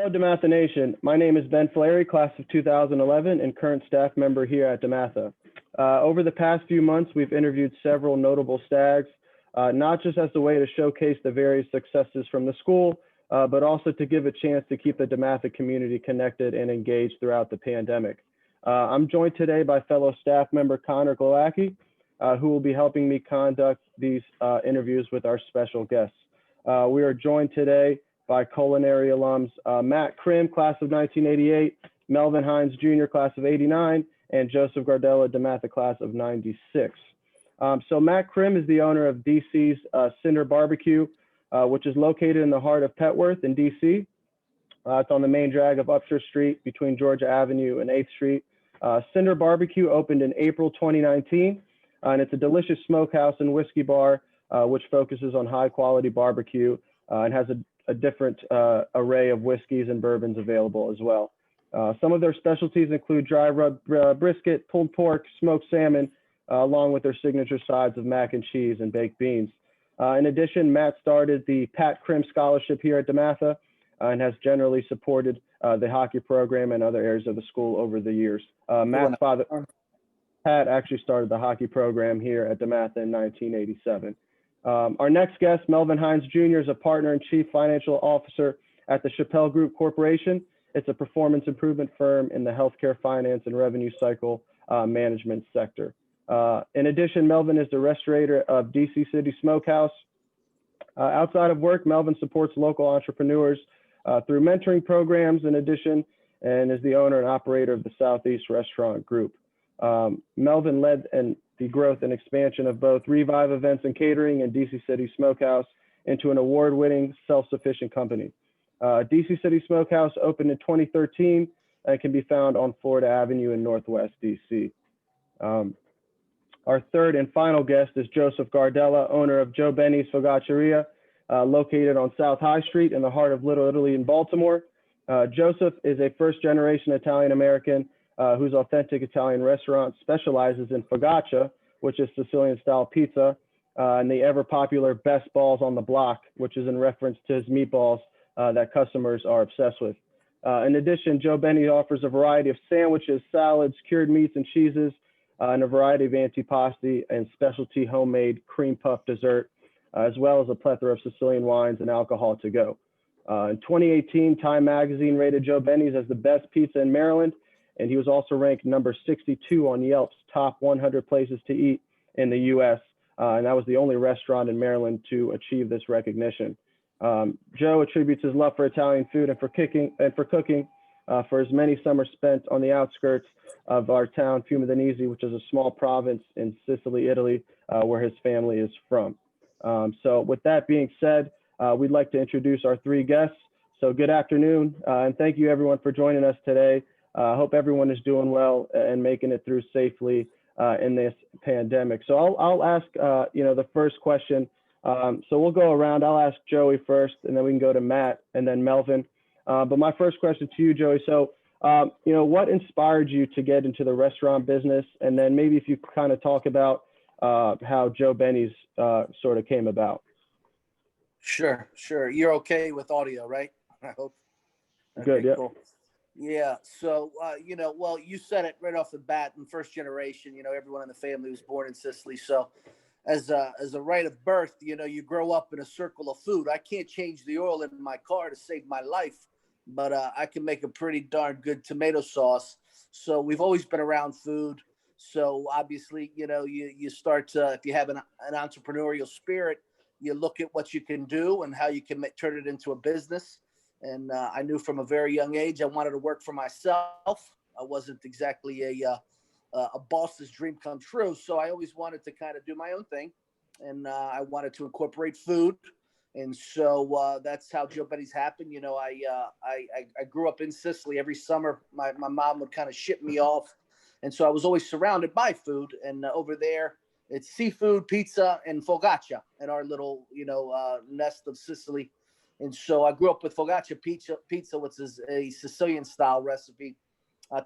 Hello, DeMatha Nation. My name is Ben Fleri, class of 2011, and current staff member here at DeMatha. Over the past few months, we've interviewed several notable stags, not just as a way to showcase the various successes from the school, but also to give a chance to keep the DeMatha community connected and engaged throughout the pandemic. I'm joined today by fellow staff member Connor Glowacki, who will be helping me conduct these interviews with our special guests. We are joined today by Culinary alums Matt Krimm, class of 1988, Melvin Hines Jr., class of 89, and Joseph Gardella, DeMatha, class of 96. So Matt Krimm is the owner of DC's Cinder Barbecue, which is located in the heart of Petworth in DC. It's on the main drag of Upshur Street between Georgia Avenue and 8th Street. Cinder Barbecue opened in April 2019, and it's a delicious smokehouse and whiskey bar, which focuses on high quality barbecue and has a different array of whiskeys and bourbons available as well. Some of their specialties include dry rub brisket, pulled pork, smoked salmon, along with their signature sides of mac and cheese and baked beans. In addition, Matt started the Pat Krimm Scholarship here at DeMatha and has generally supported the hockey program and other areas of the school over the years. Matt's father, Pat, actually started the hockey program here at DeMatha in 1987. Our next guest, Melvin Hines Jr., is a partner and chief financial officer at the Chappelle Group Corporation. It's a performance improvement firm in the healthcare finance and revenue cycle management sector. In addition, Melvin is the restaurator of DCity Smokehouse. Outside of work, Melvin supports local entrepreneurs through mentoring programs in addition, and is the owner and operator of the Southeast Restaurant Group. Melvin led the growth and expansion of both Revive Events and Catering and DCity Smokehouse into an award-winning, self-sufficient company. DCity Smokehouse opened in 2013 and can be found on Florida Avenue in Northwest DC. Our third and final guest is Joseph Gardella, owner of Joe Benny's Focacceria, located on South High Street in the heart of Little Italy in Baltimore. Joseph is a first-generation Italian-American whose authentic Italian restaurant specializes in focaccia, which is Sicilian-style pizza, and the ever-popular best balls on the block, which is in reference to his meatballs that customers are obsessed with. In addition, Joe Benny offers a variety of sandwiches, salads, cured meats and cheeses, and a variety of antipasti and specialty homemade cream puff dessert, as well as a plethora of Sicilian wines and alcohol to go. In 2018, Time Magazine rated Joe Benny's as the best pizza in Maryland, and he was also ranked number 62 on Yelp's top 100 places to eat in the U.S., and that was the only restaurant in Maryland to achieve this recognition. Joe attributes his love for Italian food and for cooking for his many summers spent on the outskirts of our town, Fiume, which is a small province in Sicily, Italy, where his family is from. So with that being said, we'd like to introduce our three guests. So good afternoon, and thank you everyone for joining us today. I hope everyone is doing well and making it through safely in this pandemic. So I'll ask, the first question. So we'll go around. I'll ask Joey first, and then we can go to Matt and then Melvin. But my first question to you, Joey. So, what inspired you to get into the restaurant business? And then maybe if you kind of talk about how Joe Benny's sort of came about. Sure. You're okay with audio, right? I hope. Okay, good, yeah. Cool. Yeah. So, well, you said it right off the bat. In first generation, everyone in the family was born in Sicily. So as a rite of birth, you grow up in a circle of food. I can't change the oil in my car to save my life, but I can make a pretty darn good tomato sauce. So we've always been around food. So obviously, you start to, if you have an entrepreneurial spirit, you look at what you can do and how you can turn it into a business. And I knew from a very young age I wanted to work for myself. I wasn't exactly a boss's dream come true, so I always wanted to kind of do my own thing, and I wanted to incorporate food, and so that's how Joe Benny's happened. I grew up in Sicily. Every summer, my mom would kind of ship me off, and so I was always surrounded by food. And over there, it's seafood, pizza, and focaccia in our little nest of Sicily. And so I grew up with focaccia pizza, which is a Sicilian-style recipe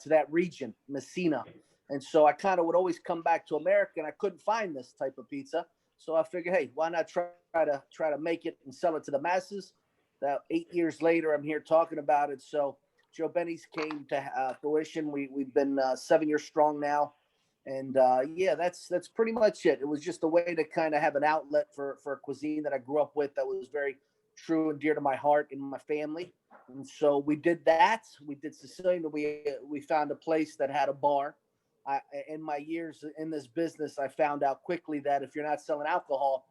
to that region, Messina. And so I kind of would always come back to America, and I couldn't find this type of pizza. So I figured, hey, why not try to make it and sell it to the masses? That 8 years later, I'm here talking about it. So Joe Benny's came to fruition. We've been 7 years strong now. And yeah, that's pretty much it. It was just a way to kind of have an outlet for a cuisine that I grew up with that was very true and dear to my heart and my family. And so we did that. We did Sicilian. We found a place that had a bar. In my years in this business, I found out quickly that if you're not selling alcohol,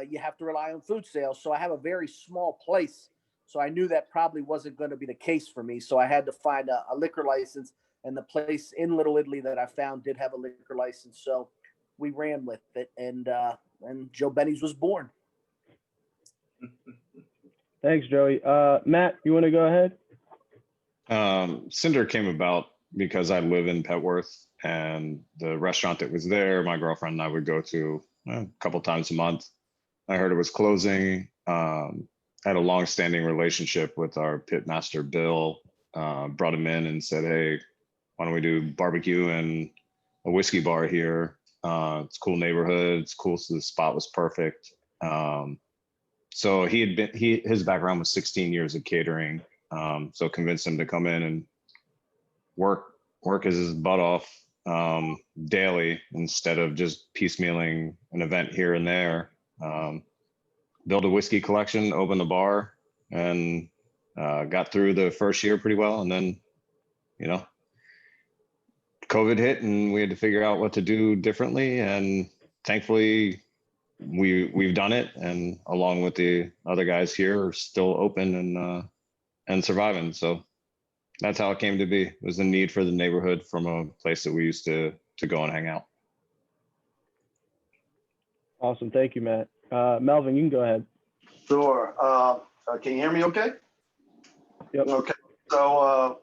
you have to rely on food sales. So I have a very small place. So I knew that probably wasn't going to be the case for me. So I had to find a liquor license. And the place in Little Italy that I found did have a liquor license. So we ran with it. And Joe Benny's was born. Thanks, Joey. Matt, you want to go ahead? Cinder came about because I live in Petworth, and the restaurant that was there, my girlfriend and I would go to a couple times a month. I heard it was closing. I had a long-standing relationship with our pit master, Bill. Brought him in and said, hey, why don't we do barbecue and a whiskey bar here? It's a cool neighborhood. It's cool. So the spot was perfect. So his background was 16 years of catering. So convinced him to come in and work his butt off daily instead of just piecemealing an event here and there. Build a whiskey collection, open the bar, and got through the first year pretty well. And then, COVID hit and we had to figure out what to do differently. And thankfully, we've done it, and along with the other guys here, are still open and surviving. So that's how it came to be. It was the need for the neighborhood from a place that we used to go and hang out. Awesome. Thank you, Matt. Melvin, you can go ahead. Sure. Can you hear me okay? Yep. Okay. So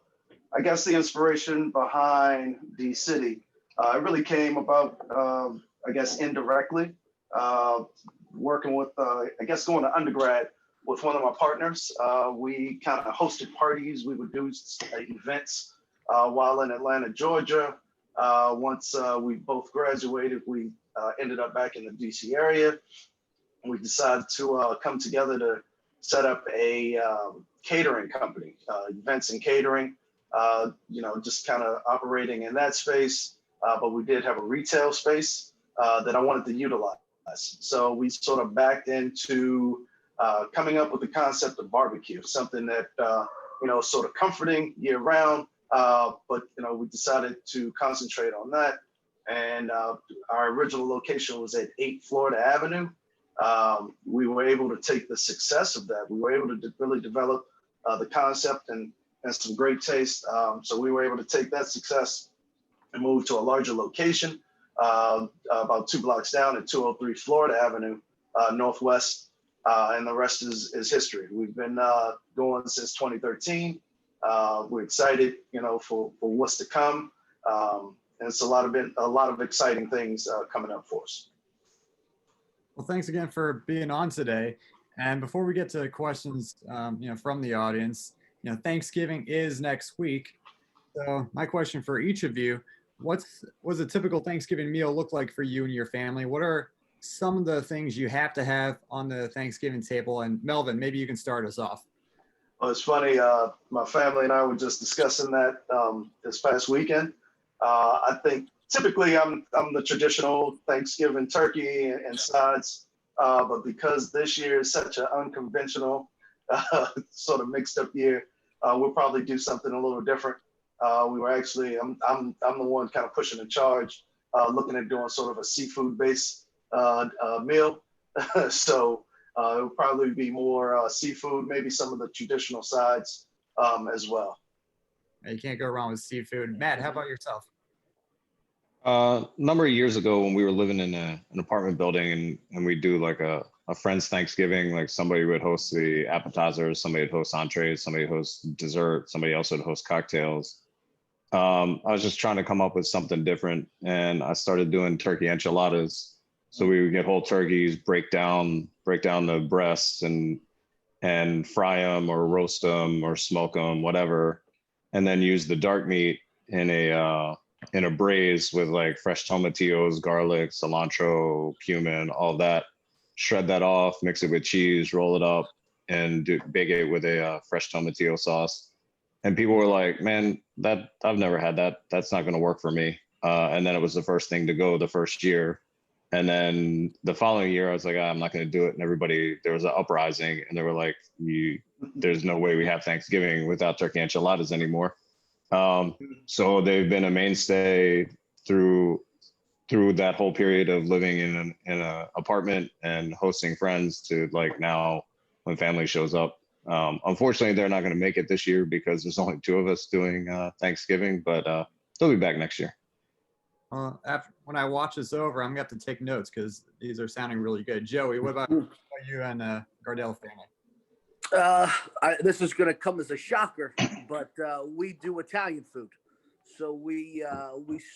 I guess the inspiration behind D City, it really came about, I guess, indirectly. Working with, going to undergrad with one of my partners. We kind of hosted parties. We would do events while in Atlanta, Georgia. Once we both graduated, we ended up back in the DC area. We decided to come together to set up a catering company, events and catering, just kind of operating in that space. But we did have a retail space that I wanted to utilize. So we sort of backed into coming up with the concept of barbecue, something that, sort of comforting year round. But, we decided to concentrate on that. And our original location was at 8 Florida Avenue. We were able to take the success of that. We were able to really develop the concept and some great taste. So we were able to take that success and move to a larger location. About 2 blocks down at 203 Florida Avenue, Northwest, and the rest is history. We've been going since 2013. We're excited, for what's to come, and it's a lot of exciting things coming up for us. Well, thanks again for being on today. And before we get to questions, from the audience, Thanksgiving is next week. So my question for each of you: what was a typical Thanksgiving meal look like for you and your family? What are some of the things you have to have on the Thanksgiving table? And Melvin, maybe you can start us off. Well, it's funny. My family and I were just discussing that this past weekend. I think typically I'm the traditional Thanksgiving turkey and sides, but because this year is such an unconventional, sort of mixed up year, we'll probably do something a little different. We were actually, I'm the one kind of pushing the charge, looking at doing sort of a seafood-based meal. So it'll probably be more seafood, maybe some of the traditional sides as well. You can't go wrong with seafood. Matt, how about yourself? A number of years ago when we were living in an apartment building and we do like a friend's Thanksgiving, like somebody would host the appetizers, somebody would host entrees, somebody would host dessert, somebody else would host cocktails. I was just trying to come up with something different, and I started doing turkey enchiladas. So we would get whole turkeys, break down the breasts and fry them or roast them or smoke them, whatever, and then use the dark meat in a braise with like fresh tomatillos, garlic, cilantro, cumin, all that. Shred that off, mix it with cheese, roll it up, and bake it with a fresh tomatillo sauce. And people were like, man, that I've never had that. That's not going to work for me. And then it was the first thing to go the first year. And then the following year, I was like, I'm not going to do it. And everybody, there was an uprising, and they were like, there's no way we have Thanksgiving without turkey enchiladas anymore. So they've been a mainstay through that whole period of living in an apartment and hosting friends to like now when family shows up. Unfortunately, they're not going to make it this year because there's only 2 of us doing Thanksgiving, but they'll be back next year. When I watch this over, I'm going to have to take notes because these are sounding really good. Joey, what about you and Gardella family? This is going to come as a shocker, but we do Italian food. So we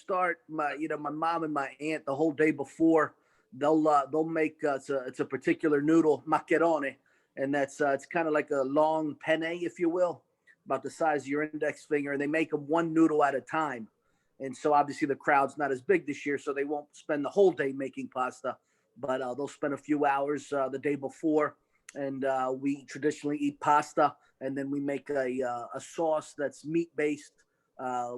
start my mom and my aunt the whole day before. They'll make it's a particular noodle, macaroni, and that's it's kind of like a long penne, if you will, about the size of your index finger, and they make them one noodle at a time. And so obviously the crowd's not as big this year, so they won't spend the whole day making pasta, but they'll spend a few hours the day before. And we traditionally eat pasta, and then we make a sauce that's meat-based.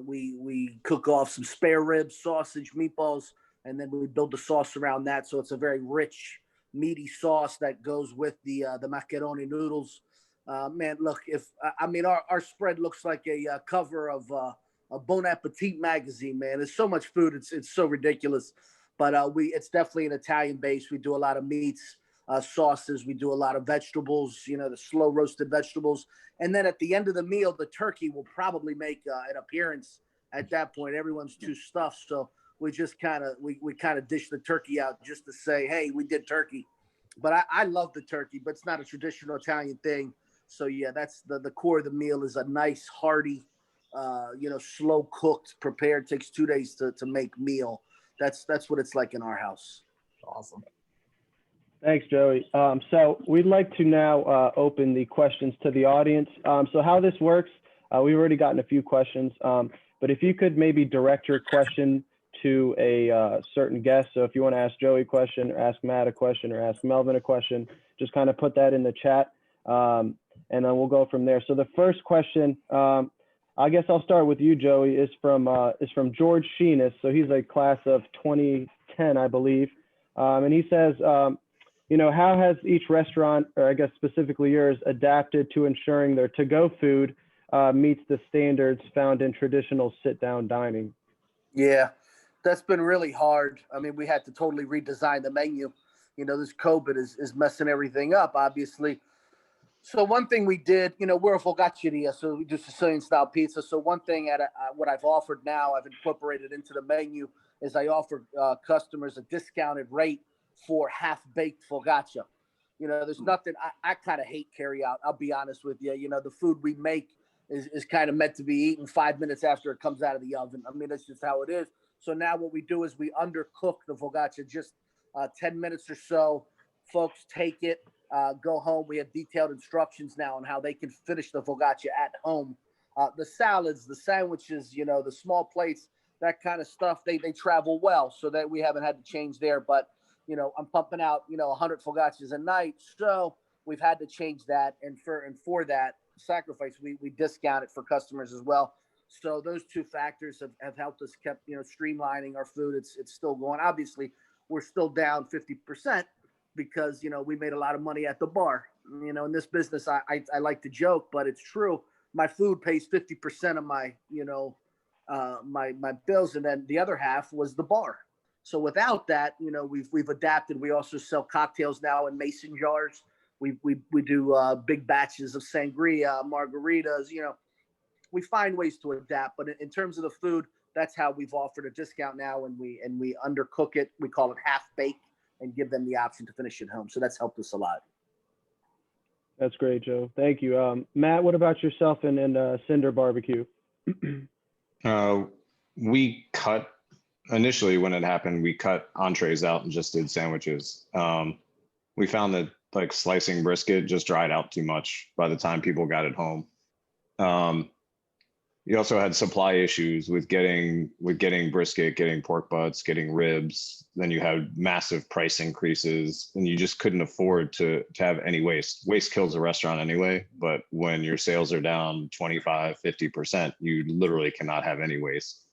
We cook off some spare ribs, sausage, meatballs, and then we build the sauce around that. So it's a very rich, meaty sauce that goes with the macaroni noodles. Man, look, our spread looks like a cover of a Bon Appetit magazine, man. There's so much food. It's so ridiculous, but it's definitely an Italian base. We do a lot of meats, sauces. We do a lot of vegetables, the slow roasted vegetables. And then at the end of the meal, the turkey will probably make an appearance at that point. Everyone's too stuffed. So we just kind of dish the turkey out just to say, hey, we did turkey. But I love the turkey, but it's not a traditional Italian thing. So yeah, that's the core of the meal is a nice, hearty, slow cooked, prepared, takes 2 days to make meal. That's what it's like in our house. Awesome. Thanks, Joey. So we'd like to now open the questions to the audience. So how this works, we've already gotten a few questions, but if you could maybe direct your question to a certain guest. So if you want to ask Joey a question, or ask Matt a question, or ask Melvin a question, just kind of put that in the chat, and then we'll go from there. So the first question, I guess I'll start with you, Joey, is from George Sheenis. So he's a class of 2010, I believe, and he says, how has each restaurant, or I guess specifically yours, adapted to ensuring their to-go food meets the standards found in traditional sit-down dining? Yeah, that's been really hard. I mean, we had to totally redesign the menu. This COVID is messing everything up, obviously. So one thing we did, we're a focacceria, so we do Sicilian-style pizza. So one thing what I've offered now, I've incorporated into the menu, is I offer customers a discounted rate for half-baked focaccia. There's nothing, I kind of hate carry-out, I'll be honest with you. The food we make is kind of meant to be eaten 5 minutes after it comes out of the oven. I mean, that's just how it is. So now what we do is we undercook the focaccia just 10 minutes or so. Folks take it, go home. We have detailed instructions now on how they can finish the focaccia at home. The salads, the sandwiches, the small plates, that kind of stuff, they travel well, so that we haven't had to change there. But I'm pumping out 100 focaccias a night, so we've had to change that. And for that sacrifice, we discount it for customers as well. So those two factors have helped us kept streamlining our food. It's still going. Obviously, we're still down 50% because we made a lot of money at the bar. In this business, I like to joke, but it's true. My food pays 50% of my my bills, and then the other half was the bar. So without that, we've adapted. We also sell cocktails now in mason jars. We do big batches of sangria, margaritas. We find ways to adapt. But in terms of the food, that's how we've offered a discount now, and we undercook it. We call it half bake, and give them the option to finish it home. So that's helped us a lot. That's great, Joe. Thank you. Matt, what about yourself and Cinder Barbecue? We cut. Initially, when it happened, we cut entrees out and just did sandwiches. We found that like slicing brisket just dried out too much by the time people got it home. you also had supply issues with getting brisket, getting pork butts, getting ribs. Then you had massive price increases, and you just couldn't afford to have any waste. Waste kills a restaurant anyway, but when your sales are down 25, 50%, you literally cannot have any waste.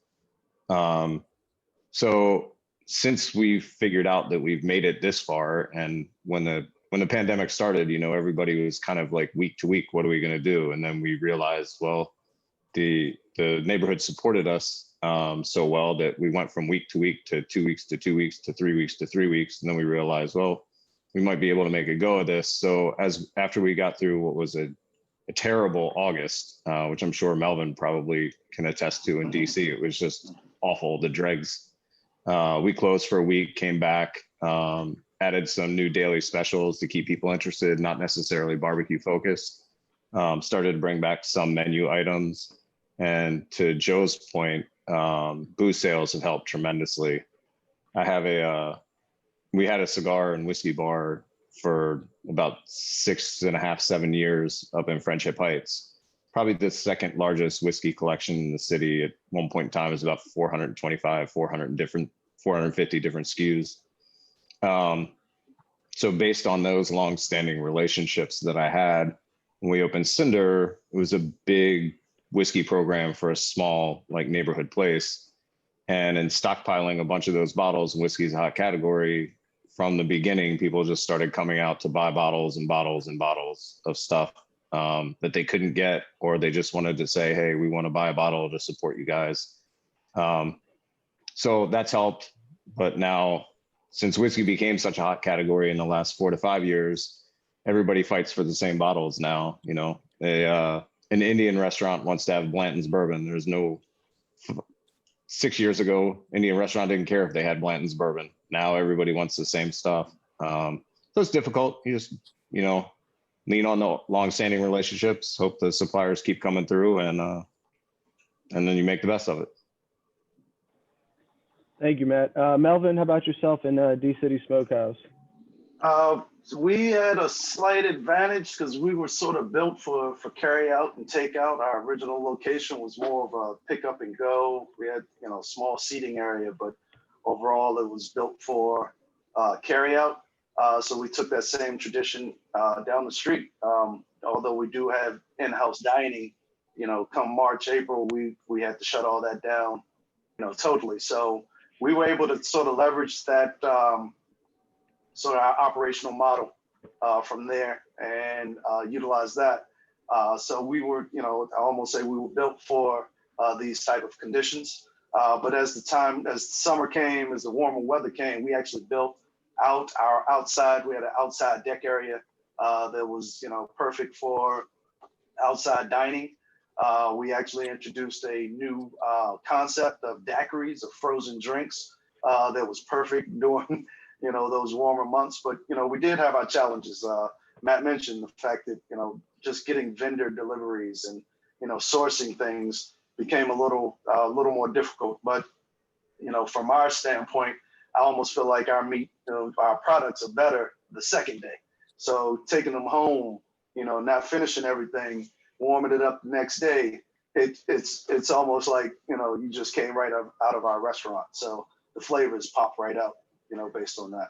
So since we've figured out that we've made it this far, and when the pandemic started, you know, everybody was kind of like week to week, what are we going to do? And then we realized, well, the neighborhood supported us so well that we went from week to week to 2 weeks to 2 weeks to 3 weeks to 3 weeks. And then we realized, well, we might be able to make a go of this. So after we got through what was a terrible August, which I'm sure Melvin probably can attest to in DC, it was just awful, the dregs. We closed for a week, came back, added some new daily specials to keep people interested, not necessarily barbecue focused. Started to bring back some menu items. And to Joe's point, booze sales have helped tremendously. We had a cigar and whiskey bar for about 6.5, 7 years up in Friendship Heights. Probably the second largest whiskey collection in the city. At one point in time, it was about 450 different SKUs. So based on those long-standing relationships that I had, when we opened Cinder, it was a big whiskey program for a small like neighborhood place. And in stockpiling a bunch of those bottles, whiskey's a hot category. From the beginning, people just started coming out to buy bottles and bottles and bottles of stuff that they couldn't get, or they just wanted to say, hey, we want to buy a bottle to support you guys. So that's helped. But now, since whiskey became such a hot category in the last 4 to 5 years, everybody fights for the same bottles now. You know, an Indian restaurant wants to have Blanton's bourbon. 6 years ago, Indian restaurant didn't care if they had Blanton's bourbon. Now everybody wants the same stuff. So it's difficult. You just, you know, lean on the long-standing relationships, hope the suppliers keep coming through, and then you make the best of it. Thank you, Matt. Melvin, how about yourself in D City Smokehouse? So we had a slight advantage because we were sort of built for carry out and take out. Our original location was more of a pick up and go. We had, you know, small seating area, but overall it was built for carry out. So we took that same tradition down the street. Although we do have in-house dining, you know, come March, April, we had to shut all that down, you know, totally. So we were able to sort of leverage that sort of our operational model from there and utilize that. So we were, you know, I almost say we were built for these type of conditions. But as summer came, as the warmer weather came, we actually built out our outside. We had an outside deck area that was, you know, perfect for outside dining. We actually introduced a new concept of daiquiris, of frozen drinks that was perfect during, you know, those warmer months. But, you know, we did have our challenges. Matt mentioned the fact that, you know, just getting vendor deliveries and, you know, sourcing things became a little more difficult. But, you know, from our standpoint, I almost feel like our meat, you know, our products are better the second day. So taking them home, you know, not finishing everything, warming it up the next day, it's almost like, you know, you just came right out of our restaurant. So the flavors pop right out, you know, based on that.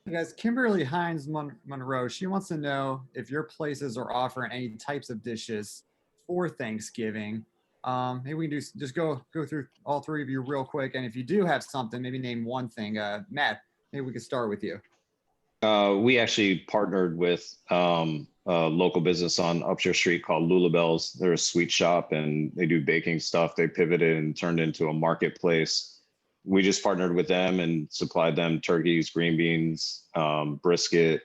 Hey guys, Kimberly Hines Monroe, she wants to know if your places are offering any types of dishes for Thanksgiving. Maybe we can just go through all three of you real quick. And if you do have something, maybe name one thing. Matt, maybe we could start with you. We actually partnered with a local business on Upshur Street called Lulabelle's. They're a sweet shop and they do baking stuff. They pivoted and turned into a marketplace. We just partnered with them and supplied them turkeys, green beans, brisket,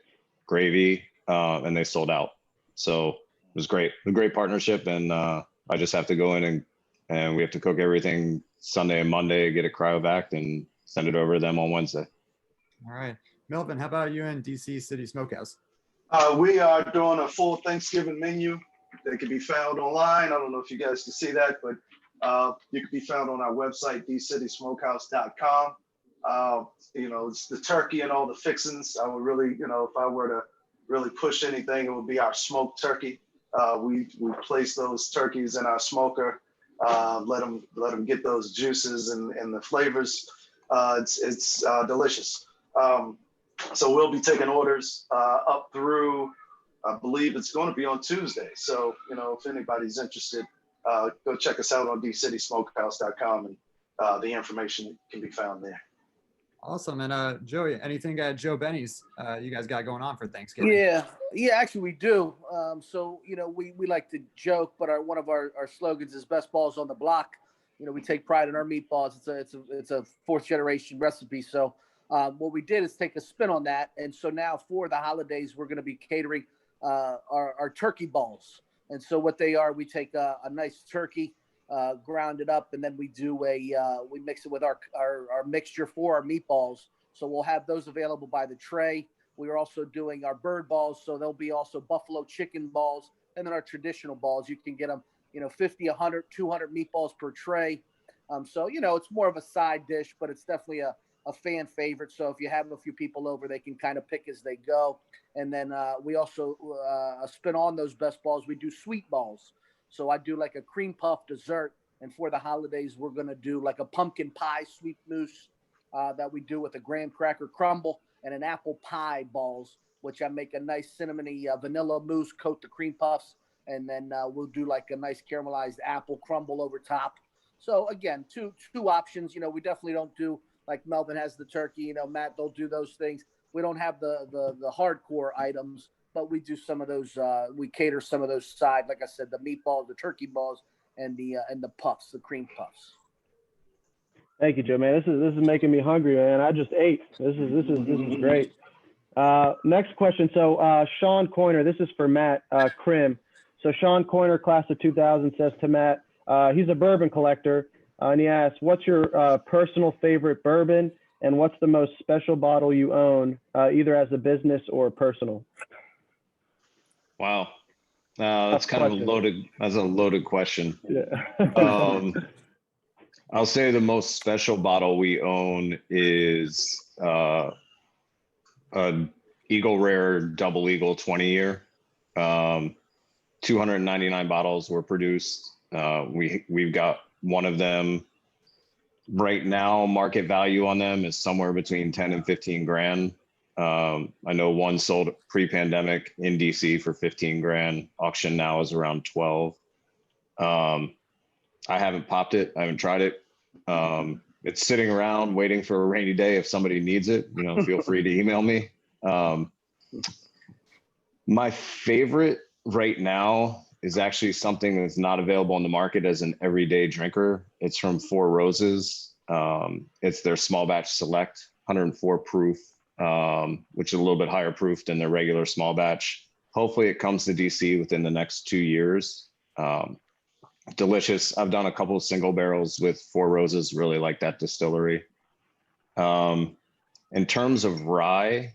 gravy, and they sold out. So it was great, a great partnership. And I just have to go in and we have to cook everything Sunday and Monday, get it cryovac and send it over to them on Wednesday. All right. Melvin, how about you in DCity Smokehouse? We are doing a full Thanksgiving menu that can be found online. I don't know if you guys can see that, but you can be found on our website, DCitySmokehouse.com. You know, it's the turkey and all the fixings. I would really, you know, if I were to really push anything, it would be our smoked turkey. We place those turkeys in our smoker, let them get those juices and the flavors. It's delicious. So we'll be taking orders up through, I believe it's going to be on Tuesday. So, if anybody's interested, go check us out on DCitySmokehouse.com, and the information can be found there. Awesome. And Joey, anything at Joe Benny's you guys got going on for Thanksgiving? Yeah, actually we do. So, we like to joke, but one of our slogans is best balls on the block. We take pride in our meatballs. It's a fourth generation recipe. So what we did is take a spin on that. And so now for the holidays, we're going to be catering our turkey balls. And so what they are, we take a nice turkey, ground it up, and then we do we mix it with our mixture for our meatballs. So we'll have those available by the tray. We are also doing our bird balls. So there'll be also buffalo chicken balls, and then our traditional balls. You can get them, 50, 100, 200 meatballs per tray. So, it's more of a side dish, but it's definitely a fan favorite. So if you have a few people over, they can kind of pick as they go. And then we also spin on those best balls. We do sweet balls. So I do like a cream puff dessert. And for the holidays, we're going to do like a pumpkin pie sweet mousse that we do with a graham cracker crumble and an apple pie balls, which I make a nice cinnamony vanilla mousse, coat the cream puffs. And then we'll do like a nice caramelized apple crumble over top. So again, two options. We definitely don't do like Melvin has the turkey, Matt, they'll do those things. We don't have the hardcore items, but we do some of those. We cater some of those side, like I said, the meatballs, the turkey balls, and the puffs, the cream puffs. Thank you, Joe, man. This is making me hungry, man. I just ate. This is great. Next question. So Sean Coiner, this is for Matt Krim. So Sean Coiner, class of 2000, says to Matt, he's a bourbon collector, and he asks, what's your personal favorite bourbon, and what's the most special bottle you own, either as a business or personal? Wow. That's kind of a loaded question. Yeah. I'll say the most special bottle we own is an Eagle Rare Double Eagle 20-year. 299 bottles were produced. We've got one of them right now. Market value on them is somewhere between 10 and 15 grand. I know one sold pre-pandemic in DC for 15 grand. Auction now is around 12. I haven't popped it. I haven't tried it. It's sitting around waiting for a rainy day. If somebody needs it, feel free to email me. My favorite right now is actually something that's not available on the market as an everyday drinker. It's from Four Roses. It's their small batch select, 104 proof, which is a little bit higher proof than their regular small batch. Hopefully it comes to DC within the next 2 years. Delicious. I've done a couple of single barrels with Four Roses, really like that distillery. In terms of rye,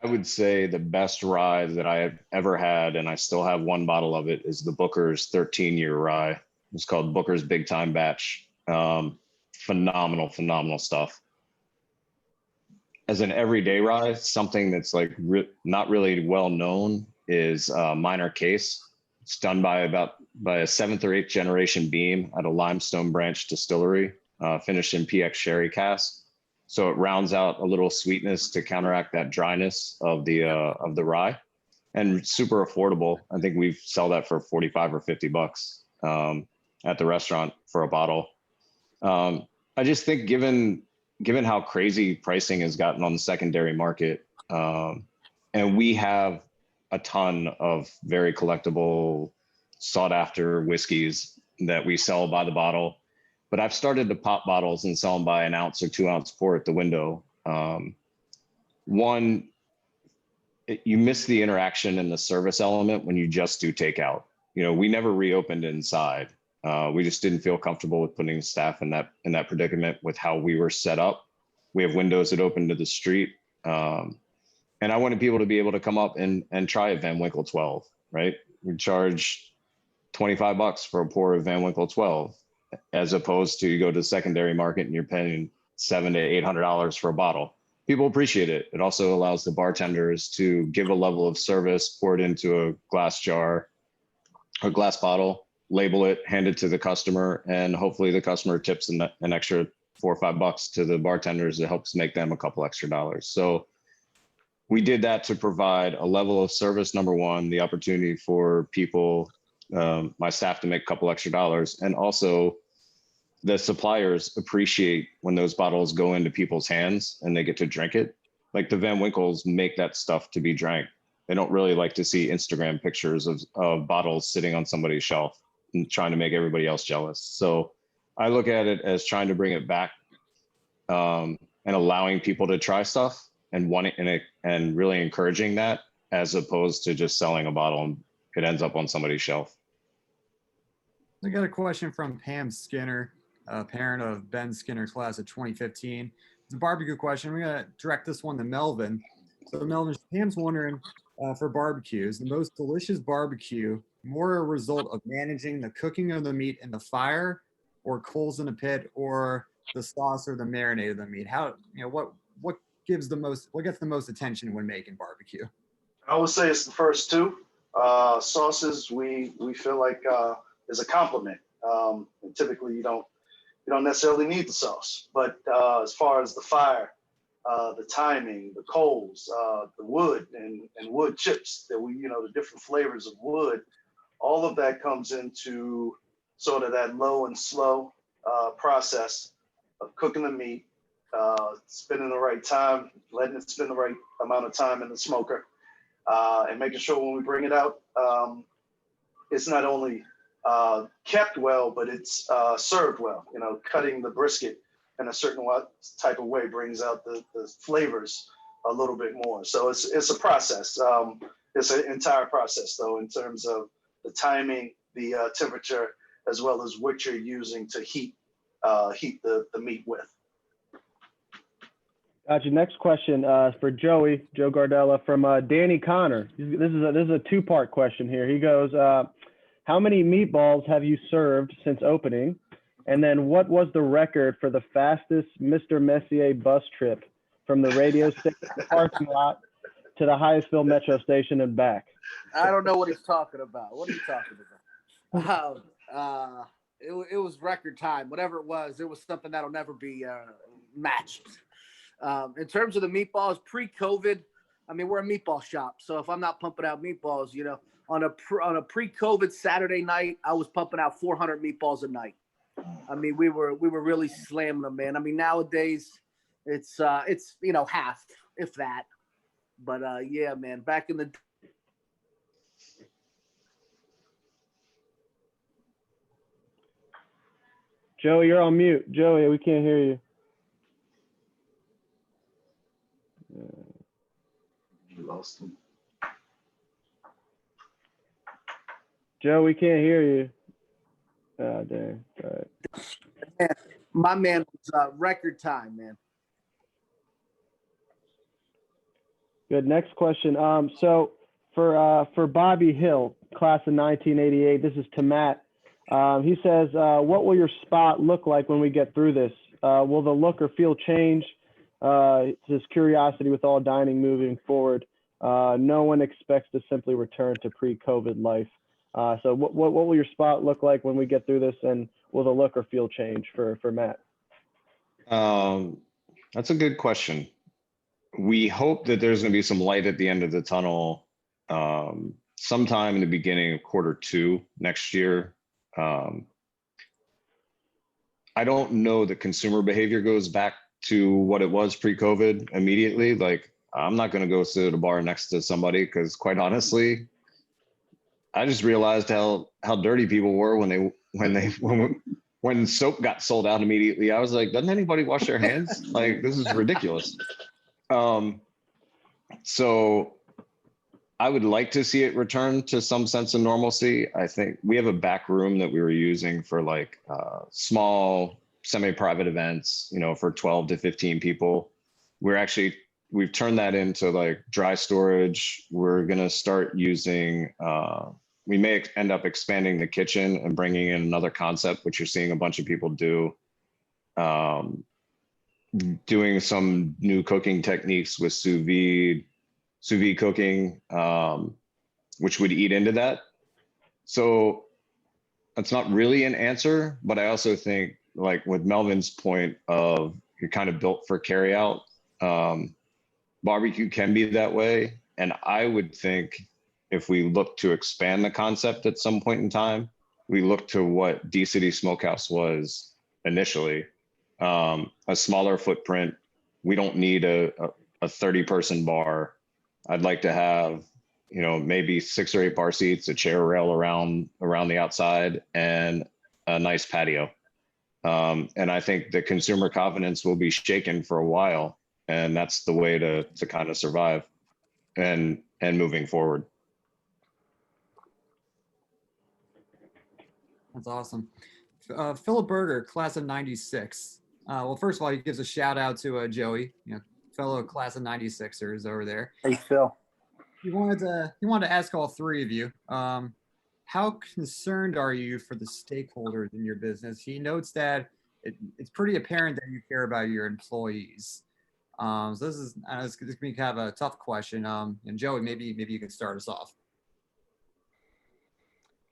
I would say the best rye that I have ever had, and I still have one bottle of it, is the Booker's 13-year rye. It's called Booker's Big Time Batch. Phenomenal stuff. As an everyday rye, something that's like not really well known is Minor Case. It's done by a 7th or 8th generation beam at a Limestone Branch distillery, finished in PX sherry cask. So it rounds out a little sweetness to counteract that dryness of the rye, and super affordable. I think we sell that for 45 or 50 bucks at the restaurant for a bottle. I just think given how crazy pricing has gotten on the secondary market, and we have a ton of very collectible, sought after whiskeys that we sell by the bottle. But I've started to pop bottles and sell them by an ounce or 2 ounce pour at the window. One, you miss the interaction and the service element when you just do takeout. We never reopened inside. We just didn't feel comfortable with putting staff in that predicament with how we were set up. We have windows that open to the street. And I wanted people to be able to come up and try a Van Winkle 12, right? We charge 25 bucks for a pour of Van Winkle 12, as opposed to you go to the secondary market and you're paying $700 to $800 for a bottle. people appreciate it. It also allows the bartenders to give a level of service, pour it into a glass jar, a glass bottle, label it, hand it to the customer, and hopefully the customer tips an extra $4 or $5 to the bartenders. It helps make them a couple extra dollars. So we did that to provide a level of service, number one, the opportunity for people, my staff, to make a couple extra dollars, and also the suppliers appreciate when those bottles go into people's hands and they get to drink it. Like the Van Winkles make that stuff to be drank. They don't really like to see Instagram pictures of bottles sitting on somebody's shelf and trying to make everybody else jealous. So I look at it as trying to bring it back, and allowing people to try stuff and wanting and really encouraging that, as opposed to just selling a bottle and it ends up on somebody's shelf. I got a question from Pam Skinner, parent of Ben Skinner, class of 2015. It's a barbecue question. We're going to direct this one to Melvin. So Melvin, Pam's wondering, for barbecues, the most delicious barbecue more a result of managing the cooking of the meat in the fire, or coals in a pit, or the sauce or the marinade of the meat? How, what gets the most attention when making barbecue? I would say it's the first two. Sauces we feel like is a compliment. And typically you don't necessarily need the sauce, but as far as the fire, the timing, the coals, the wood and wood chips that the different flavors of wood, all of that comes into sort of that low and slow process of cooking the meat, spending the right time, letting it spend the right amount of time in the smoker, and making sure when we bring it out, it's not only kept well, but it's served well. Cutting the brisket in a certain type of way brings out the flavors a little bit more. So it's a process. It's an entire process, though, in terms of the timing, the temperature, as well as what you're using to heat the meat with. Gotcha. Next question for Joe Gardella from Danny Connor. This is a two-part question here. He goes, how many meatballs have you served since opening? And then what was the record for the fastest Mr. Messier bus trip from the radio station parking lot to the Hyattsville Metro Station and back? I don't know what he's talking about. What are you talking about? It was record time. Whatever it was something that'll never be matched. In terms of the meatballs, pre-COVID, I mean, we're a meatball shop. So if I'm not pumping out meatballs, on a pre-COVID Saturday night, I was pumping out 400 meatballs a night. I mean, we were really slamming them, man. I mean, nowadays it's half, if that. But yeah, man, back in the Joey, you're on mute. Joey, we can't hear you. You lost him. Joe, we can't hear you. Oh, dang. All right. My man was record time, man. Good. Next question. So for Bobby Hill, class of 1988, this is to Matt. He says, what will your spot look like when we get through this? Will the look or feel change? His curiosity with all dining moving forward. No one expects to simply return to pre-COVID life. So what will your spot look like when we get through this, and will the look or feel change for Matt? That's a good question. We hope that there's going to be some light at the end of the tunnel sometime in the beginning of Q2 next year. I don't know that consumer behavior goes back to what it was pre-COVID immediately. Like, I'm not going to go sit at a bar next to somebody because, quite honestly, I just realized how dirty people were when soap got sold out immediately. I was like, doesn't anybody wash their hands? Like, this is ridiculous. So I would like to see it return to some sense of normalcy. I think we have a back room that we were using for like small semi-private events, for 12 to 15 people. We've turned that into like dry storage. We're going to start using, we may end up expanding the kitchen and bringing in another concept, which you're seeing a bunch of people do. doing some new cooking techniques with sous vide cooking, which would eat into that. So that's not really an answer, but I also think, like with Melvin's point of you're kind of built for carry out, barbecue can be that way. And I would think if we look to expand the concept at some point in time, we look to what D City Smokehouse was initially, a smaller footprint. We don't need a 30-person bar. I'd like to have, you know, maybe 6 or 8 bar seats, a chair rail around the outside, and a nice patio. And I think the consumer confidence will be shaken for a while, and that's the way to kind of survive and moving forward. That's awesome. Philip Berger, class of 96. Well, first of all, he gives a shout out to Joey, you know, fellow class of 96ers over there. Hey, Phil. He wanted to ask all three of you, how concerned are you for the stakeholders in your business? He notes that it's pretty apparent that you care about your employees. So this is going to be kind of a tough question. And Joey, maybe you can start us off.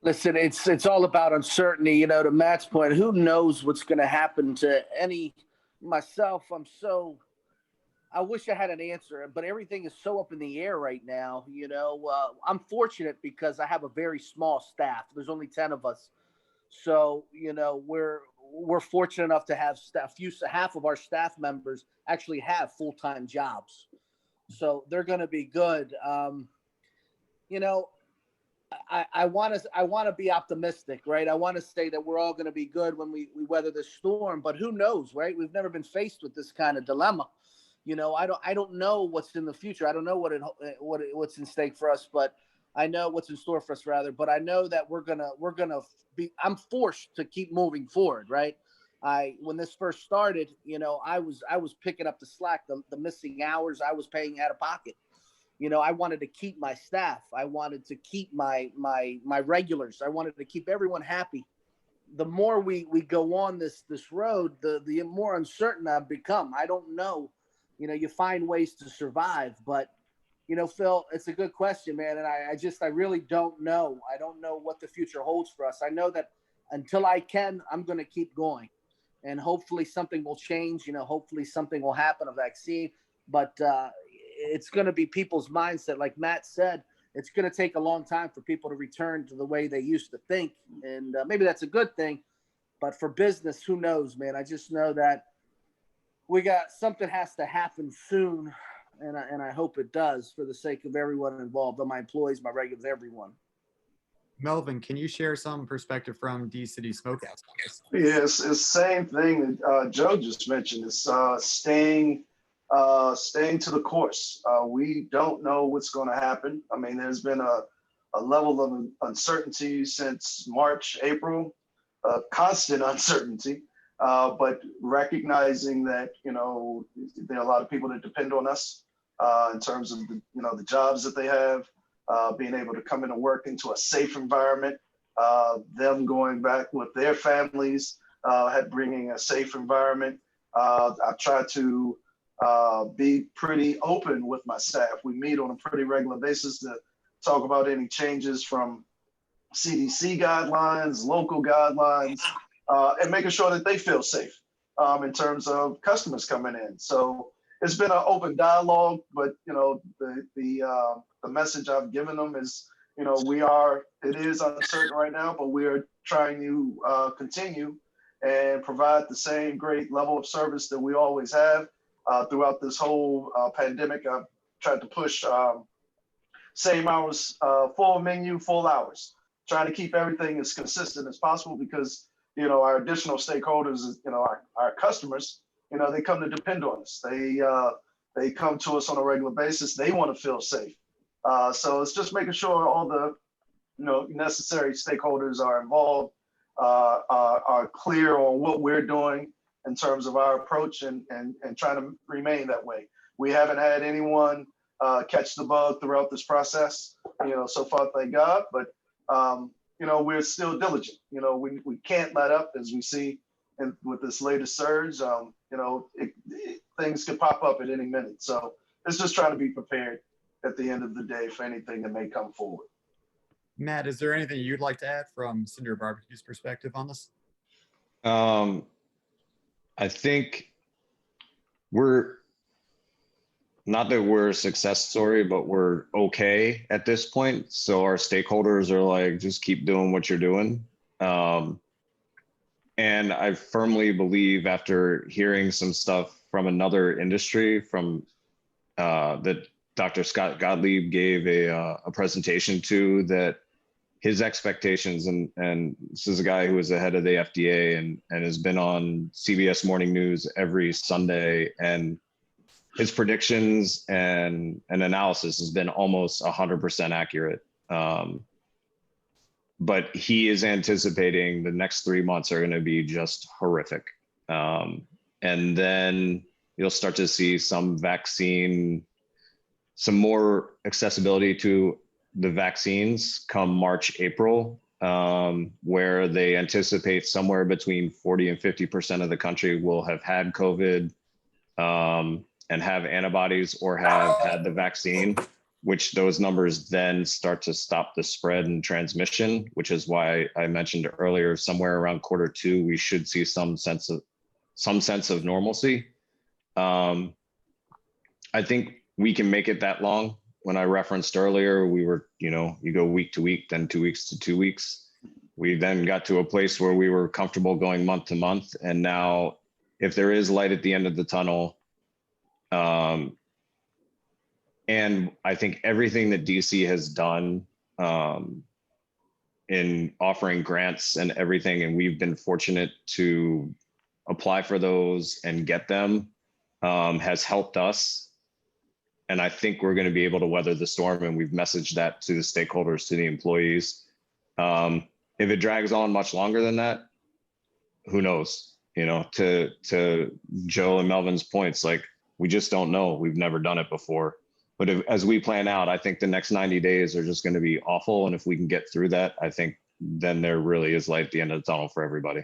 Listen, it's all about uncertainty. You know, to Matt's point, who knows what's going to happen to myself. I wish I had an answer, but everything is so up in the air right now. You know, I'm fortunate because I have a very small staff. There's only 10 of us. So, you know, we're fortunate enough to have half of our staff members actually have full-time jobs. So they're going to be good. You know, I want to be optimistic, right? I want to say that we're all going to be good when we weather this storm, but who knows, right? We've never been faced with this kind of dilemma. You know, I don't know what's in the future. I don't know what's in stake for us, but I know what's in store for us rather. But I know that we're gonna be. I'm forced to keep moving forward, right? When this first started, you know, I was picking up the slack, the missing hours I was paying out of pocket. You know, I wanted to keep my staff. I wanted to keep my regulars. I wanted to keep everyone happy. The more we go on this road, the more uncertain I've become. I don't know. You know, you find ways to survive, but, you know, Phil, it's a good question, man. And I really don't know. I don't know what the future holds for us. I know that until I'm going to keep going, and hopefully something will change. You know, hopefully something will happen, a vaccine, but it's going to be people's mindset. Like Matt said, it's going to take a long time for people to return to the way they used to think. And maybe that's a good thing, but for business, who knows, man? I just know that something has to happen soon, and I hope it does for the sake of everyone involved, my employees, my regulars, everyone. Melvin, can you share some perspective from D City Smokehouse? Yes, it's the same thing that Joe just mentioned. It's staying to the course. We don't know what's going to happen. I mean, there's been a level of uncertainty since March, April, constant uncertainty. But recognizing that, you know, there are a lot of people that depend on us in terms of the jobs that they have, being able to come in and work into a safe environment, them going back with their families, bringing a safe environment. I try to be pretty open with my staff. We meet on a pretty regular basis to talk about any changes from CDC guidelines, local guidelines, and making sure that they feel safe in terms of customers coming in. So it's been an open dialogue, but you know, the message I've given them is, you know, it is uncertain right now, but we are trying to continue and provide the same great level of service that we always have throughout this whole pandemic. I've tried to push same hours, full menu, full hours, trying to keep everything as consistent as possible because, you know, our additional stakeholders, you know, our customers, you know, they come to depend on us. They come to us on a regular basis. They want to feel safe. So it's just making sure all the, you know, necessary stakeholders are involved, are clear on what we're doing in terms of our approach and trying to remain that way. We haven't had anyone catch the bug throughout this process, you know, so far, thank God, but you know, we're still diligent. You know, we can't let up as we see, and with this latest surge, things could pop up at any minute. So it's just trying to be prepared at the end of the day for anything that may come forward. Matt, is there anything you'd like to add from Cinder Barbecue's perspective on this? I think we're not that we're a success story, but we're okay at this point. So our stakeholders are like, just keep doing what you're doing. And I firmly believe, after hearing some stuff from another industry, from that Dr. Scott Gottlieb gave a presentation to, that his expectations, and this is a guy who was the head of the FDA and has been on CBS Morning News every Sunday, and his predictions and analysis has been almost 100% accurate. But he is anticipating the next 3 months are going to be just horrific. And then you'll start to see some more accessibility to the vaccines come March, April, where they anticipate somewhere between 40 and 50% of the country will have had COVID and have antibodies or have had the vaccine, which those numbers then start to stop the spread and transmission, which is why I mentioned earlier, somewhere around Q2, we should see some sense of normalcy. I think we can make it that long. When I referenced earlier, we were, you go week to week, then 2 weeks to 2 weeks. We then got to a place where we were comfortable going month to month. And now, if there is light at the end of the tunnel, and I think everything that DC has done in offering grants and everything, and we've been fortunate to apply for those and get them, has helped us. And I think we're going to be able to weather the storm, and we've messaged that to the stakeholders, to the employees. If it drags on much longer than that, who knows? To Joe and Melvin's points, like, we just don't know. We've never done it before. But as we plan out, I think the next 90 days are just going to be awful. And if we can get through that, I think then there really is light at the end of the tunnel for everybody.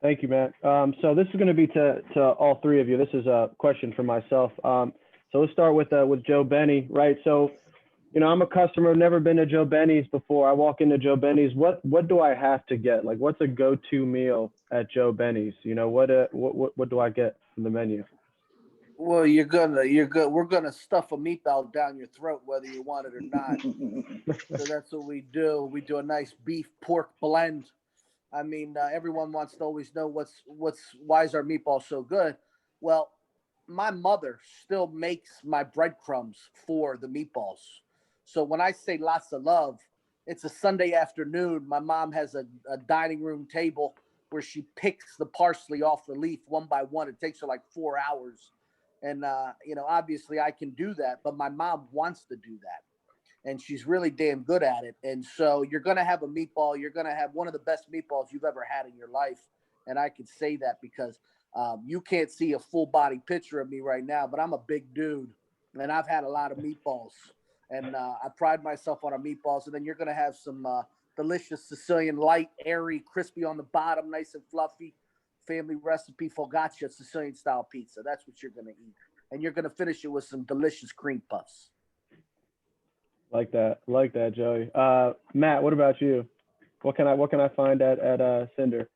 Thank you, Matt. So this is going to be to all three of you. This is a question for myself. So let's start with Joe Benny, right? So, I'm a customer, never been to Joe Benny's before. I walk into Joe Benny's. What do I have to get? Like, what's a go-to meal at Joe Benny's? What do I get from the menu? Well, you're good. We're gonna stuff a meatball down your throat, whether you want it or not. So that's what we do. We do a nice beef pork blend. I mean, everyone wants to always know why is our meatball so good? Well, my mother still makes my breadcrumbs for the meatballs. So when I say lots of love, it's a Sunday afternoon. My mom has a dining room table where she picks the parsley off the leaf one by one. It takes her like 4 hours. And, obviously I can do that, but my mom wants to do that. And she's really damn good at it. And so you're going to have a meatball. You're going to have one of the best meatballs you've ever had in your life. And I can say that because you can't see a full body picture of me right now, but I'm a big dude and I've had a lot of meatballs. And I pride myself on our meatballs. And then you're going to have some delicious Sicilian, light, airy, crispy on the bottom, nice and fluffy, family recipe focaccia Sicilian style pizza. That's what you're going to eat. And you're going to finish it with some delicious cream puffs. Like that, Joey. Matt, what about you? What can I find at Cinder?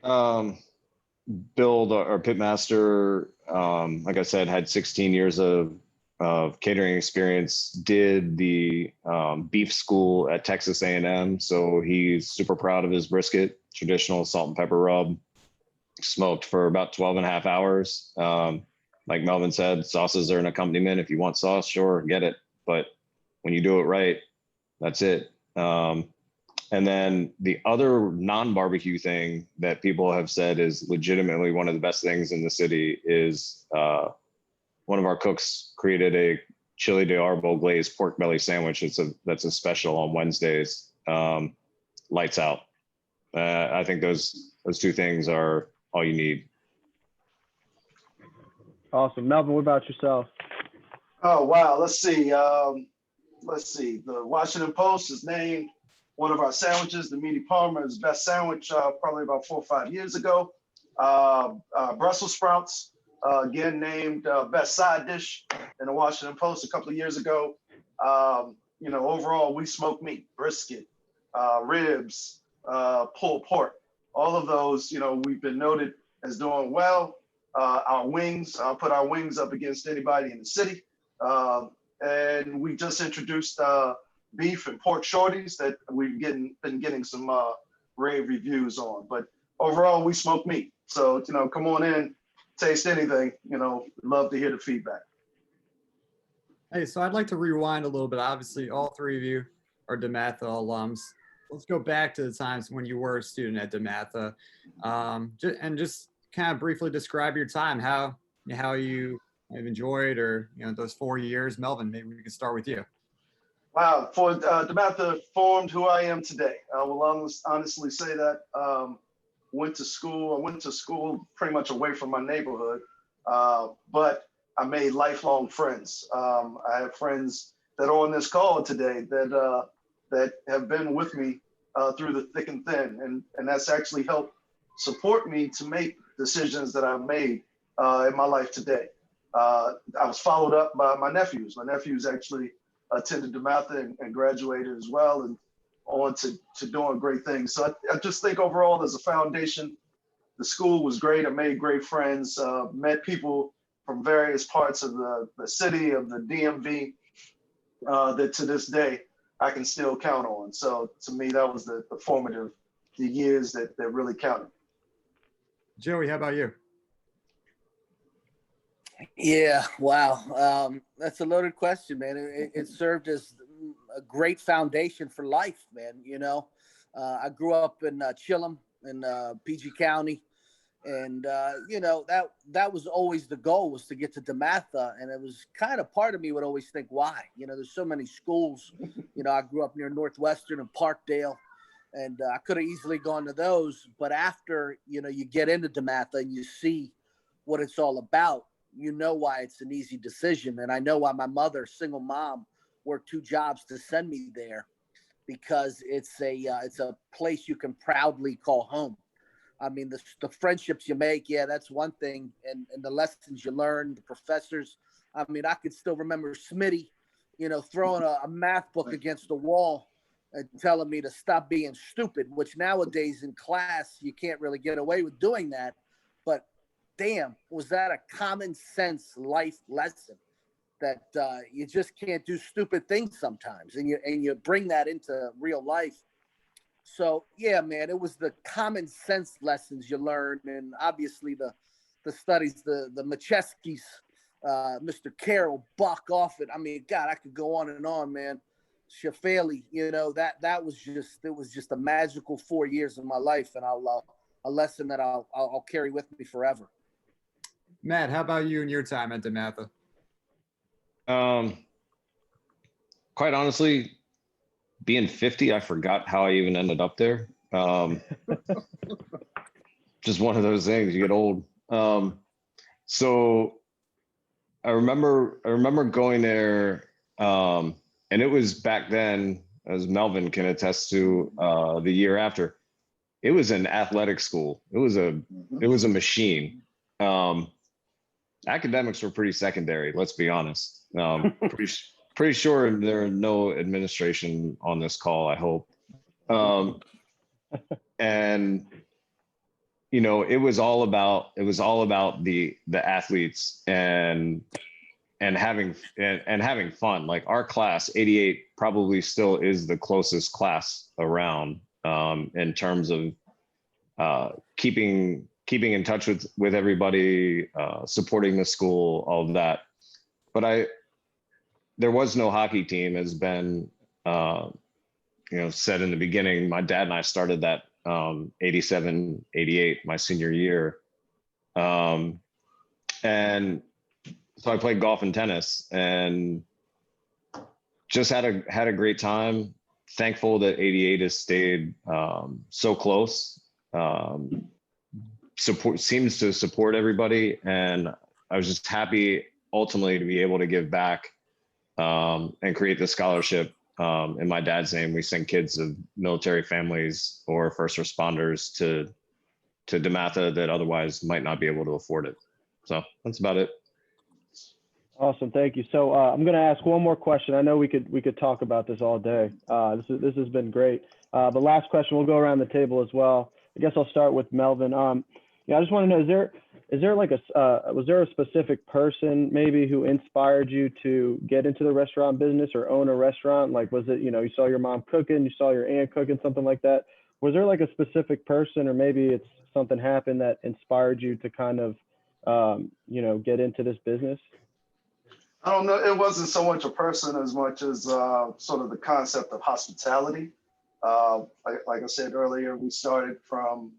Bill, our pitmaster, like I said, had 16 years of catering experience, did the beef school at Texas A&M. So he's super proud of his brisket, traditional salt and pepper rub, smoked for about 12 and a half hours. Like Melvin said, sauces are an accompaniment. If you want sauce, sure, get it. But when you do it right, that's it. And then the other non-barbecue thing that people have said is legitimately one of the best things in the city is one of our cooks created a chili de arbol glazed pork belly sandwich. That's a special on Wednesdays. Lights out. I think those two things are all you need. Awesome. Melvin, what about yourself? Oh, wow. Let's see. The Washington Post has named one of our sandwiches, the meaty Parma, is best sandwich probably about 4 or 5 years ago. Brussels sprouts, again named best side dish in the Washington Post a couple of years ago. Overall, we smoke meat, brisket, ribs, pulled pork. All of those, we've been noted as doing well. Our wings, I'll put our wings up against anybody in the city. And we just introduced beef and pork shorties that we've been getting some rave reviews on. But overall, we smoke meat. So, come on in, taste anything, love to hear the feedback. Hey, so I'd like to rewind a little bit. Obviously, all three of you are DeMatha alums. Let's go back to the times when you were a student at DeMatha, and just kind of briefly describe your time, how you have enjoyed, or those 4 years. Melvin, maybe we can start with you. Wow, for DeMatha formed who I am today. I will honestly say that. I went to school pretty much away from my neighborhood, but I made lifelong friends. I have friends that are on this call today that have been with me through the thick and thin, and that's actually helped support me to make decisions that I've made in my life today. I was followed up by my nephews. My nephews actually attended DeMatha and graduated as well, and on to doing great things. So I just think overall there's a foundation. The school was great. I made great friends, met people from various parts of the city, of the DMV, that to this day I can still count on. So to me, that was the formative, the years that really counted. Joey, how about you? Yeah, wow. That's a loaded question, man. It served as a great foundation for life, man. I grew up in Chillum in PG County. And, that was always the goal, was to get to DeMatha. And it was kind of part of me would always think, why? There's so many schools. I grew up near Northwestern and Parkdale, and I could have easily gone to those. But after, you get into DeMatha and you see what it's all about, why it's an easy decision. And I know why my mother, single mom, worked 2 jobs to send me there, because it's a place you can proudly call home. I mean, the friendships you make, yeah, that's one thing. And the lessons you learn, the professors. I mean, I could still remember Smitty, throwing a math book against the wall and telling me to stop being stupid, which nowadays in class, you can't really get away with doing that. But damn, was that a common sense life lesson that you just can't do stupid things sometimes. And you bring that into real life. So, yeah, man, it was the common sense lessons you learn, and obviously the studies, the Macheskis, Mr. Carroll, Buck Offit. I mean, God, I could go on and on, man. Shafali, that was just a magical 4 years of my life, and a lesson that I'll carry with me forever. Matt, how about you and your time at DeMatha? Quite honestly, being 50, I forgot how I even ended up there. Just one of those things, you get old. So I remember going there, and it was back then, as Melvin can attest to, the year after. It was an athletic school. It was a machine. Academics were pretty secondary, let's be honest. Pretty sure there are no administration on this call, I hope. And it was all about the athletes and having fun. Like our class, 88, probably still is the closest class around in terms of keeping in touch with everybody, supporting the school, all of that. But there was no hockey team, as Ben said in the beginning. My dad and I started that 87, 88, my senior year. And so I played golf and tennis and just had a great time. Thankful that 88 has stayed so close. Seems to support everybody. And I was just happy ultimately to be able to give back and create the scholarship in my dad's name. We send kids of military families or first responders to DeMatha that otherwise might not be able to afford it. So that's about it. Awesome, thank you. So I'm going to ask one more question. I know we could talk about this all day. This has been great. But last question, we'll go around the table as well. I guess I'll start with Melvin. I just want to know, was there a specific person maybe who inspired you to get into the restaurant business or own a restaurant? Like, was it, you saw your mom cooking, you saw your aunt cooking, something like that? Was there like a specific person, or maybe it's something happened that inspired you to kind of, get into this business? I don't know. It wasn't so much a person as much as sort of the concept of hospitality. Like I said earlier, we started from,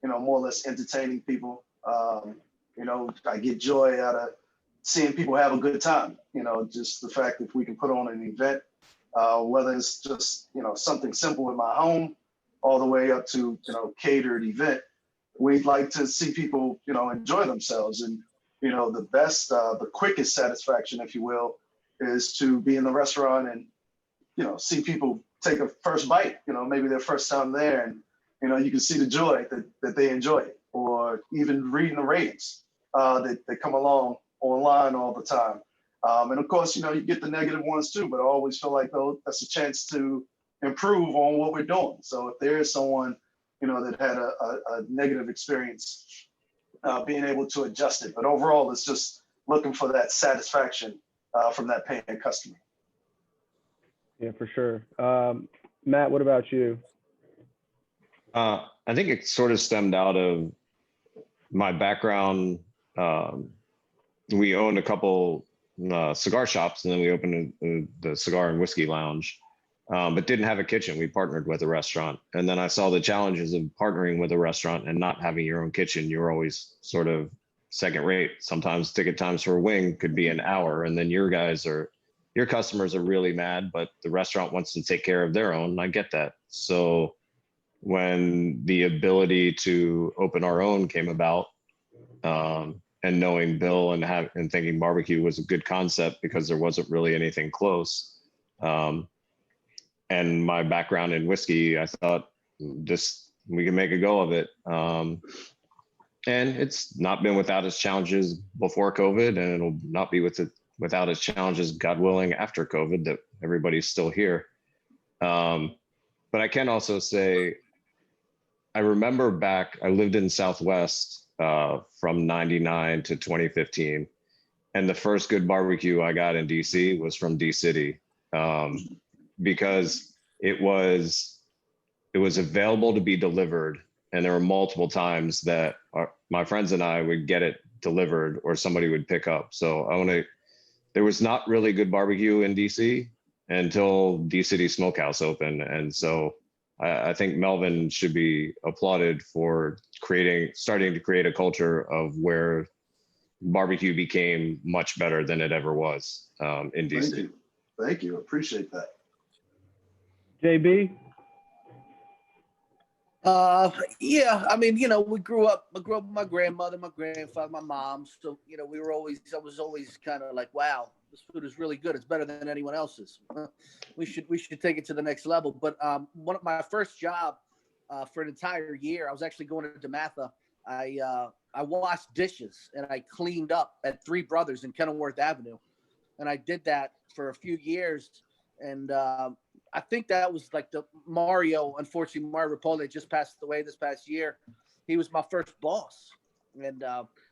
more or less entertaining people. I get joy out of seeing people have a good time. Just the fact that we can put on an event, whether it's just, something simple in my home, all the way up to, catered event. We'd like to see people, enjoy themselves. And, the best, the quickest satisfaction, if you will, is to be in the restaurant and, see people take a first bite, maybe their first time there. And, you can see the joy that they enjoy it, or even reading the ratings that come along online all the time. And of course, you get the negative ones too, but I always feel like that's a chance to improve on what we're doing. So if there is someone, that had a negative experience, being able to adjust it. But overall, it's just looking for that satisfaction from that paying customer. Yeah, for sure. Matt, what about you? I think it sort of stemmed out of my background. We owned a couple cigar shops, and then we opened the cigar and whiskey lounge, but didn't have a kitchen. We partnered with a restaurant. And then I saw the challenges of partnering with a restaurant and not having your own kitchen. You're always sort of second rate. Sometimes ticket times for a wing could be an hour, and then your customers are really mad, but the restaurant wants to take care of their own. And I get that. So when the ability to open our own came about, and knowing Bill and thinking barbecue was a good concept because there wasn't really anything close. And my background in whiskey, I thought we can make a go of it. And it's not been without its challenges before COVID, and it'll not be without its challenges, God willing, after COVID, that everybody's still here. But I can also say, I remember back, I lived in Southwest from 99 to 2015. And the first good barbecue I got in DC was from D City, because it was available to be delivered. And there were multiple times that my friends and I would get it delivered or somebody would pick up. So there was not really good barbecue in DC until DCity Smokehouse opened. And so I think Melvin should be applauded for starting to create a culture of where barbecue became much better than it ever was in DC. Thank you. Appreciate that. JB? Yeah, I mean, we grew up with my grandmother, my grandfather, my mom. So, I was always kind of like, wow, this food is really good. It's better than anyone else's. We should take it to the next level. But one of my first job for an entire year, I was actually going to DeMatha. I washed dishes and I cleaned up at Three Brothers in Kenilworth Avenue. And I did that for a few years. And I think that was like Mario Rapoli just passed away this past year. He was my first boss. And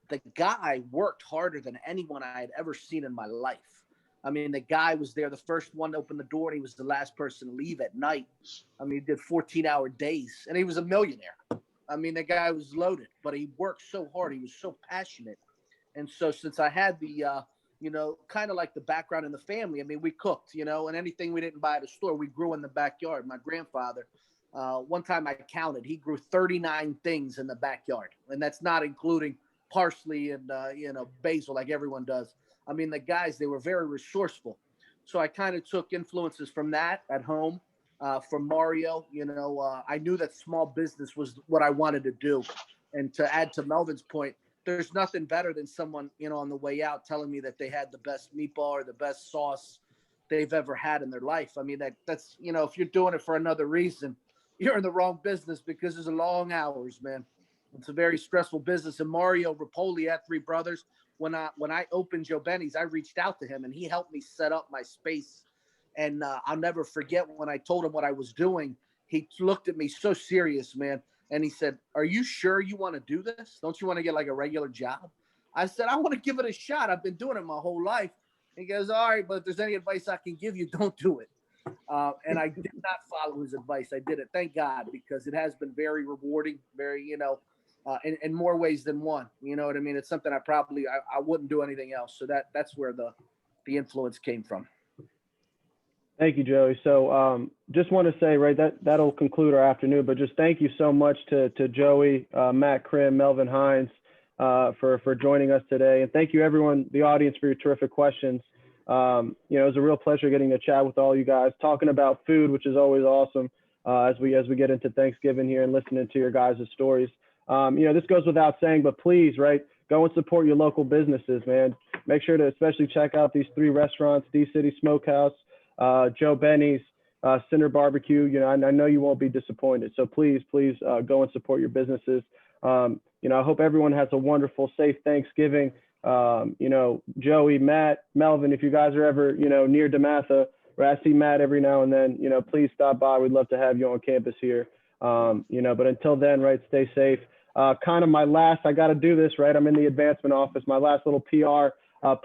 the guy worked harder than anyone I had ever seen in my life. I mean, the guy was there, the first one to open the door, and he was the last person to leave at night. I mean, he did 14-hour days, and he was a millionaire. I mean, the guy was loaded, but he worked so hard. He was so passionate. And so since I had the kind of like the background in the family. I mean, we cooked, and anything we didn't buy at a store, we grew in the backyard. My grandfather, one time I counted, he grew 39 things in the backyard. And that's not including parsley and, basil like everyone does. I mean, the guys, they were very resourceful. So I kind of took influences from that at home, from Mario. I knew that small business was what I wanted to do. And to add to Melvin's point, there's nothing better than someone, on the way out telling me that they had the best meatball or the best sauce they've ever had in their life. I mean, that's, you know, if you're doing it for another reason, you're in the wrong business, because there's long hours, man. It's a very stressful business. And Mario Rapoli had 3 brothers. When I opened Joe Benny's, I reached out to him and he helped me set up my space. And I'll never forget when I told him what I was doing, he looked at me so serious, man. And he said, "Are you sure you want to do this? Don't you want to get like a regular job?" I said, "I want to give it a shot. I've been doing it my whole life." He goes, "All right, but if there's any advice I can give you, don't do it." And I did not follow his advice. I did it, thank God, because it has been very rewarding, very, you know, in more ways than one. You know what I mean? It's something I wouldn't do anything else. So that's where the influence came from. Thank you, Joey. So just want to say, right, that'll conclude our afternoon, but just thank you so much to Joey, Matt, Krimm, Melvin Hines for joining us today. And thank you, everyone, the audience, for your terrific questions. You know, it was a real pleasure getting to chat with all you guys, talking about food, which is always awesome as we get into Thanksgiving here and listening to your guys' stories. You know, this goes without saying, but please, right, go and support your local businesses, man. Make sure to especially check out these 3 restaurants: D City Smokehouse, Joe Benny's, Cinder Barbecue. You know, I know you won't be disappointed. So please go and support your businesses. You know, I hope everyone has a wonderful, safe Thanksgiving. You know, Joey, Matt, Melvin, if you guys are ever, you know, near DeMatha, where I see Matt every now and then, you know, please stop by. We'd love to have you on campus here. You know, but until then, right, stay safe. Kind of my last, I got to do this, right? I'm in the advancement office. My last little PR.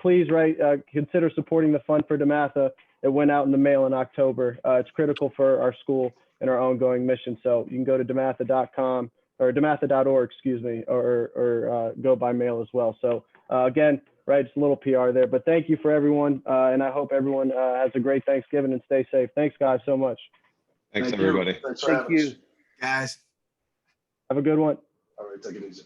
Please, right, consider supporting the Fund for DeMatha. It went out in the mail in October. It's critical for our school and our ongoing mission. So you can go to DeMatha.com or DeMatha.org, excuse me, or go by mail as well. So again, right, just a little PR there. But thank you for everyone, and I hope everyone has a great Thanksgiving and stay safe. Thanks, guys, so much. Thanks, Thank you. everybody. Thanks for Thank having us. you. Guys. Have a good one. All right, take it easy.